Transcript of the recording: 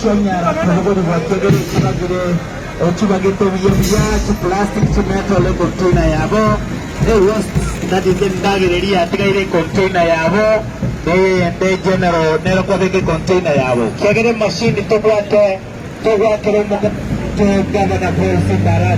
Shonyara Kaburi Wakagari Kabagure Ochubagito Yamia plastic to metal container Yabo they was that is in Dagiri Atagari container Yabo they general Nerokabeke container Yabo Kagari machine to water to Governor Paul Simbara